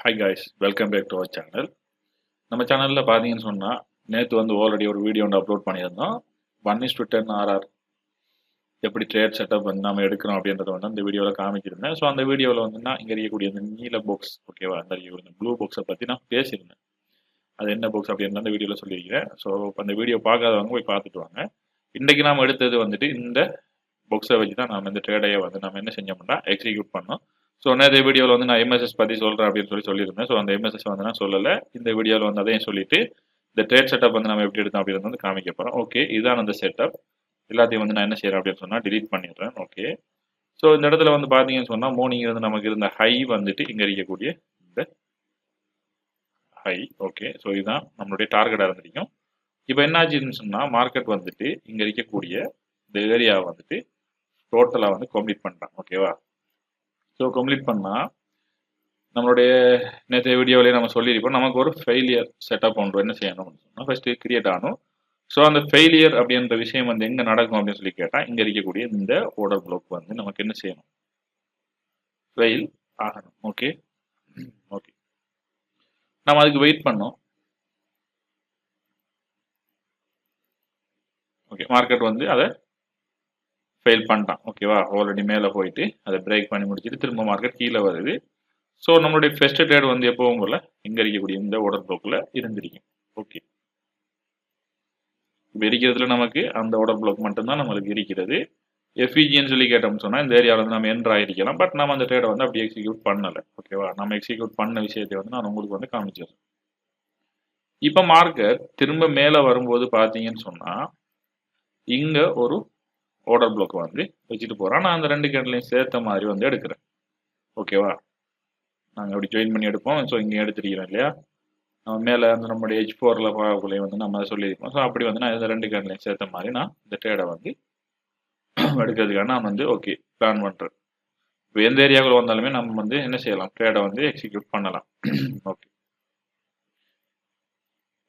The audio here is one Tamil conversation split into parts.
Hi guys, welcome back to our channel. நம்ம சேனலில் பார்த்தீங்கன்னு சொன்னால் நேற்று வந்து ஆல்ரெடி ஒரு வீடியோ ஒன்று அப்லோட் பண்ணியிருந்தோம். 1:10 RR எப்படி ட்ரேட் செட்டப் வந்து நம்ம எடுக்கிறோம் அப்படின்றத வந்து அந்த வீடியோவில் காமிச்சிருந்தேன். ஸோ அந்த வீடியோவில் வந்து நான் இங்கே இருக்கக்கூடிய இந்த நீல பாக்ஸ், ஓகேவா, அந்த இருக்கக்கூடிய ப்ளூ பாக்ஸை பற்றி நான் பேசியிருந்தேன். அது என்ன பாக்ஸ் அப்படின்னு அந்த வீடியோவில் சொல்லியிருக்கிறேன். ஸோ அந்த வீடியோ பார்க்காதவங்க போய் பார்த்துட்டு வாங்க. இன்றைக்கு நாம் எடுத்தது வந்துட்டு இந்த பாக்ஸை வச்சு தான் நம்ம இந்த ட்ரேடையை வந்து நம்ம என்ன செஞ்சோம்னா எக்ஸிக்யூட் பண்ணோம். ஸோ நேற்று வீடியோவில் வந்து நான் எம்எஸ்எஸ் பற்றி சொல்கிறேன் அப்படின்னு சொல்லியிருந்தேன். ஸோ அந்த எம்எஸ்எஸ் வந்து நான் சொல்லலை. இந்த வீடியோவில் வந்து அதையும் சொல்லிட்டு இந்த ட்ரேட் செட்டப் வந்து நம்ம எப்படி எடுத்தோம் அப்படின்னு வந்து காமிக்க போகிறோம். ஓகே, இதுதான் அந்த செட்டப். எல்லாத்தையும் வந்து நான் என்ன செய்கிறேன் அப்படின்னு சொன்னால் டிலீட் பண்ணிடுறேன். ஓகே, ஸோ இந்த இடத்துல வந்து பார்த்தீங்கன்னு சொன்னால் மார்னிங் இருந்து நமக்கு இருந்த ஹை வந்துட்டு இங்கே இருக்கக்கூடிய இந்த ஹை. ஓகே, ஸோ இதுதான் நம்மளுடைய டார்கெட்டாக இருந்திருக்கும். இப்போ என்ன ஆச்சுன்னு சொன்னால் மார்க்கெட் வந்துட்டு இங்கே இருக்கக்கூடிய இந்த ஏரியா வந்துட்டு டோட்டலாக வந்து கம்ப்ளீட் பண்ணிட்டான். ஓகேவா, ஸோ கம்ப்ளீட் பண்ணால் நம்மளுடைய நேற்று வீடியோவிலேயே நம்ம சொல்லியிருப்போம், நமக்கு ஒரு ஃபெயிலியர் செட்டப் ஒன்று என்ன செய்யணும்னு சொன்னால் ஃபஸ்ட்டு கிரியேட் ஆகணும். ஸோ அந்த ஃபெயிலியர் அப்படின்ற விஷயம் வந்து எங்கே நடக்கும் அப்படின்னு சொல்லி கேட்டால் இங்கே இருக்கக்கூடிய இந்த ஆர்டர் ப்ளாக் வந்து நமக்கு என்ன செய்யணும், ஃபெயில் ஆகணும். ஓகே ஓகே, நம்ம அதுக்கு வெயிட் பண்ணோம். ஓகே, மார்க்கெட் வந்து அதை ஃபெயில் பண்ணிட்டான். ஓகேவா, ஆல்ரெடி மேலே போயிட்டு அதை பிரேக் பண்ணி முடிச்சுட்டு திரும்ப மார்க்கெட் கீழே வருது. ஸோ நம்மளுடைய ஃபர்ஸ்ட் ட்ரேட் வந்து எப்பவும் போல இங்கே இருக்கக்கூடிய இந்த ஆர்டர் ப்ளாக்ல இருந்திருக்கும். ஓகே, இப்போ இருக்கிறதுல நமக்கு அந்த ஆர்டர் ப்ளாக் மட்டும்தான் நம்மளுக்கு இருக்கிறது. எஃபிஜின்னு சொல்லி கேட்டோம்னு சொன்னால் இந்த ஏரியாவில் வந்து நம்ம என்ட்ரு ஆகிருக்கலாம். பட் நம்ம அந்த ட்ரேடை வந்து அப்படி எக்ஸிக்யூட் பண்ணலை. ஓகேவா, நம்ம எக்ஸிக்யூட் பண்ண விஷயத்தை வந்து நான் உங்களுக்கு வந்து காமிச்சிடுறேன். இப்போ மார்க்கெட் திரும்ப மேலே வரும்போது பார்த்தீங்கன்னு சொன்னால் இங்கே ஒரு ஆர்டர் ப்ளாக் வந்து வச்சுட்டு போகிறோம். நான் அந்த ரெண்டு கேண்ட்லையும் சேர்த்த மாதிரி வந்து எடுக்கிறேன். ஓகேவா, நாங்கள் அப்படி ஜாயின் பண்ணி எடுப்போம். ஸோ இங்கே எடுத்துருக்கிறோம் இல்லையா, நம்ம மேலே வந்து நம்மளுடைய H4ல பார்க்கக்குள்ளே வந்து நம்ம சொல்லியிருக்கோம். ஸோ அப்படி வந்து நான் இந்த ரெண்டு கேண்ட்லையும் சேர்த்த மாதிரி நான் இந்த ட்ரேடை வந்து எடுக்கிறதுக்காக நான் வந்து ஓகே பிளான் பண்ணுறேன். இப்போ எந்த ஏரியாவுக்குள்ள வந்தாலுமே நம்ம வந்து என்ன செய்யலாம், ட்ரேடை வந்து எக்ஸிக்யூட் பண்ணலாம். ஓகே,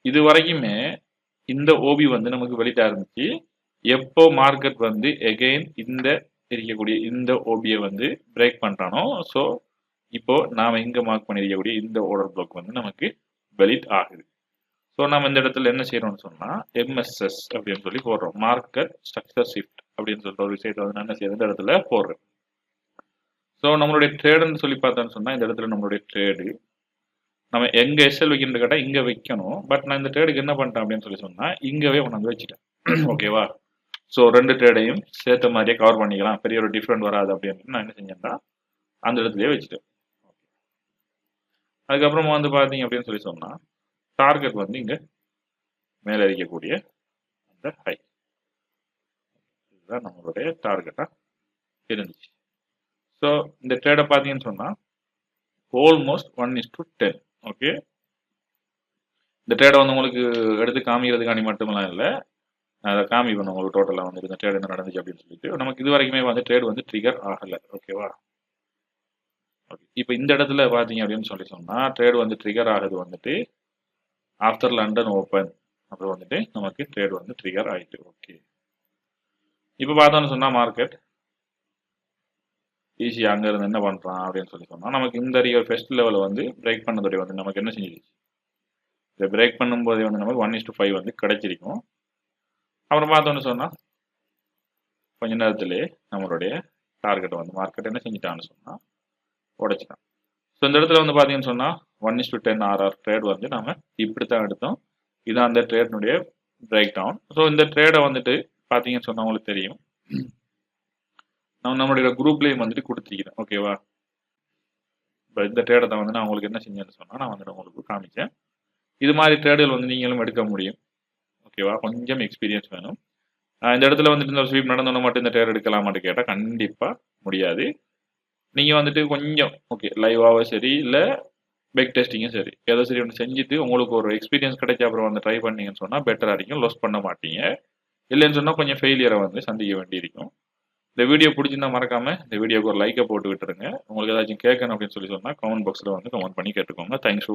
இது வரைக்குமே இந்த ஓபி வந்து நமக்கு வெளியிட்டா இருந்துச்சு. எப்போ மார்க்கெட் வந்து எகெயின் இந்த இருக்கக்கூடிய இந்த ஓபியை வந்து பிரேக் பண்ணுறானோ, ஸோ இப்போ நாம இங்க மார்க் பண்ணிருக்கக்கூடிய இந்த ஆர்டர் ப்ளாக் வந்து நமக்கு வெலிட் ஆகுது. ஸோ நம்ம இந்த இடத்துல என்ன செய்யறோம்னு சொன்னா எம்எஸ்எஸ் அப்படின்னு சொல்லி போடுறோம், மார்க்கெட் ஸ்ட்ரக்சர் ஷிஃப்ட் அப்படின்னு சொல்லிட்டு ஒரு விஷயத்தை வந்து நான் என்ன செய்யறது இந்த இடத்துல போடுறேன். ஸோ நம்மளுடைய ட்ரேடுன்னு சொல்லி பார்த்தோன்னு சொன்னா இந்த இடத்துல நம்மளுடைய ட்ரேடு நம்ம எங்க எஸ்எல் வைக்கணும்னு கேட்டால் இங்க வைக்கணும். பட் நான் இந்த ட்ரேடுக்கு என்ன பண்ணிட்டேன் அப்படின்னு சொல்லி சொன்னா இங்கவே கொண்டாந்து வச்சுட்டேன். ஓகேவா, ஸோ ரெண்டு ட்ரேடையும் சேர்த்த மாதிரியே கவர் பண்ணிக்கலாம், பெரிய ஒரு டிஃப்ரெண்ட் வராது அப்படின்னு நான் என்ன செஞ்சேன்னா அந்த இடத்துலயே வச்சுட்டேன். அதுக்கப்புறமா வந்து பார்த்தீங்க அப்படின்னு சொல்லி சொன்னால் டார்கெட் வந்து இங்கே மேலே இருக்கக்கூடிய அந்த ஹை, இதுதான் நம்மளுடைய டார்கெட்டாக இருந்துச்சு. ஸோ இந்த ட்ரேடை பார்த்தீங்கன்னு சொன்னால் ஆல்மோஸ்ட் 1:10. ஓகே, இந்த ட்ரேடை வந்து உங்களுக்கு எடுத்து காமிக்கிறதுக்காண்டி மட்டுமெல்லாம் இல்லை, அதை காமிப்பேன் உங்களுக்கு டோட்டலாக வந்து இந்த ட்ரேட் என்ன நடந்துச்சு அப்படின்னு சொல்லிட்டு. நமக்கு இது வரைக்குமே வந்து ட்ரேட் வந்து ட்ரிகர் ஆகலை. ஓகேவா, இப்போ இந்த இடத்துல பார்த்தீங்க அப்படின்னு சொல்லி சொன்னால் ட்ரேட் வந்து ட்ரிகர் ஆகுது வந்துட்டு ஆஃப்டர் லண்டன் ஓப்பன் அப்போ வந்துட்டு நமக்கு ட்ரேட் வந்து ட்ரிகர் ஆயிட்டு. ஓகே, இப்போ பார்த்தோன்னு சொன்னால் மார்க்கெட் ஈஸியாக அங்கே இருந்து என்ன பண்ணுறான் அப்படின்னு சொல்லி சொன்னால் நமக்கு இந்த ரியல் ஃபர்ஸ்ட் லெவலில் வந்து பிரேக் பண்ணதோடைய வந்து நமக்கு என்ன செஞ்சிருச்சு, இதை பிரேக் பண்ணும்போதே வந்து நமக்கு 1:5 வந்து கிடைச்சிருக்கும். அப்புறம் பார்த்தோன்னு சொன்னால் கொஞ்ச நேரத்திலே நம்மளுடைய டார்கெட்டை வந்து மார்க்கெட் என்ன செஞ்சிட்டான்னு சொன்னால் உடைச்சிட்டான். ஸோ இந்த இடத்துல வந்து பார்த்தீங்கன்னு சொன்னால் 1:10 RR ட்ரேட் வந்து நம்ம இப்படி தான் எடுத்தோம். இதுதான் அந்த ட்ரேட்னுடைய பிரேக் டவுன். ஸோ இந்த ட்ரேடை வந்துட்டு பார்த்தீங்கன்னு சொன்னால் உங்களுக்கு தெரியும், நம்மளுடைய குரூப்லேயும் வந்துட்டு கொடுத்துருக்கிறேன். ஓகேவா, இப்போ இந்த ட்ரேடை தான் வந்து நான் உங்களுக்கு என்ன செஞ்சேன்னு சொன்னால் நான் வந்துட்டு உங்களுக்கு காமிச்சேன். இது மாதிரி ட்ரேடுகள் வந்து நீங்களும் எடுக்க முடியும். ஓகேவா, கொஞ்சம் எக்ஸ்பீரியன்ஸ் வேணும். இந்த இடத்துல வந்துட்டு இந்த ஸ்வீப் நடந்தோன்னு மட்டும் இந்த ட்ரேட் எடுக்கலாமான்னு கேட்டால் கண்டிப்பாக முடியாது. நீங்கள் வந்துட்டு கொஞ்சம் ஓகே லைவாகவே சரி இல்லை பேக் டெஸ்டிங்கும் சரி ஏதோ சரி ஒன்று செஞ்சுட்டு உங்களுக்கு ஒரு எக்ஸ்பீரியன்ஸ் கிடைச்ச அப்புறம் வந்து ட்ரை பண்ணீங்கன்னு சொன்னால் பெட்டராக இருக்கும், லாஸ் பண்ண மாட்டீங்க. இல்லைன்னு சொன்னால் கொஞ்சம் ஃபெயிலியரை வந்து சந்திக்க வேண்டியிருக்கும். இந்த வீடியோ பிடிச்சிருந்தா மறக்காமல் இந்த வீடியோக்கு ஒரு லைக்கை போட்டு விட்டுருங்க. உங்களுக்கு ஏதாச்சும் கேட்கணும் அப்படின்னு சொல்லி சொன்னால் கமெண்ட் பாக்ஸில் வந்து கமெண்ட் பண்ணி கேட்டுக்கோங்க. தேங்க்ஸ்.